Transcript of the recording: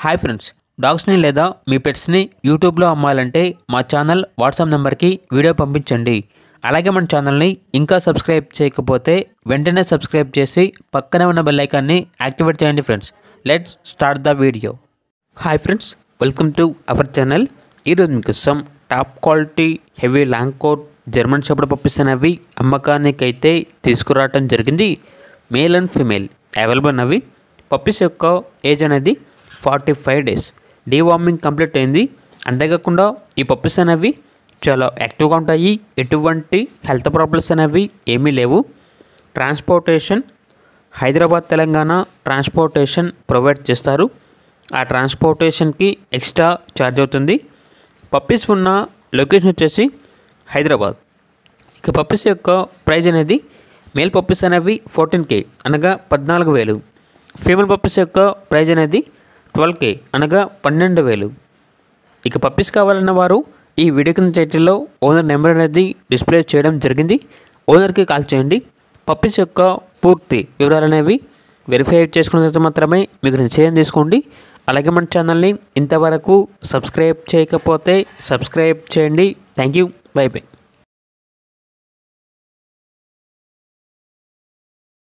Hi friends, డాగ్స్ని లేదా మీ పెట్స్ని యూట్యూబ్లో అమ్మాలంటే మా ఛానల్ వాట్సాప్ నెంబర్కి వీడియో పంపించండి. అలాగే మన ఛానల్ని ఇంకా సబ్స్క్రైబ్ చేయకపోతే వెంటనే సబ్స్క్రైబ్ చేసి పక్కనే ఉన్న బెల్ ఐకాన్ని యాక్టివేట్ చేయండి. Friends, let's start the video. Hi friends, welcome to our channel. ఈరోజు మీకోసం top quality heavy long coat German shepherd puppies అనేవి అమ్మకానికైతే తీసుకురావడం జరిగింది. మేల్ అండ్ ఫీమేల్ అవైలబుల్ ఉన్నవి. పప్పీస్ యొక్క ఏజ్ అనేది 45 days. డీవార్మింగ్ కంప్లీట్ అయింది. అంతేకాకుండా ఈ పప్పీస్ అనేవి చాలా యాక్టివ్గా ఉంటాయి. ఎటువంటి హెల్త్ ప్రాబ్లమ్స్ అనేవి ఏమీ లేవు. Transportation Hyderabad Telangana transportation provide చేస్తారు. ఆ ట్రాన్స్పోర్టేషన్కి ఎక్స్ట్రా ఛార్జ్ అవుతుంది. పప్పీస్ ఉన్న లొకేషన్ వచ్చేసి హైదరాబాద్. ఇక పప్పీస్ యొక్క ప్రైజ్ అనేది మేల్ పప్పీస్ అనేవి 14K అనగా 14,000. ఫీమేల్ పప్పీస్ యొక్క ప్రైజ్ అనేది 12K అనగా 12,000. ఇక పప్పీస్ కావాలన్న వారు ఈ వీడియో కింద టైటిల్లో ఓనర్ నెంబర్ అనేది డిస్ప్లే చేయడం జరిగింది. ఓనర్కి కాల్ చేయండి. పప్పీస్ యొక్క పూర్తి వివరాలు అనేవి వెరిఫై చేసుకున్న తర్వాత మాత్రమే మీకు నిశ్చయం తీసుకోండి. అలాగే మన ఛానల్ని ఇంతవరకు సబ్స్క్రైబ్ చేయకపోతే సబ్స్క్రైబ్ చేయండి. Thank you. By by.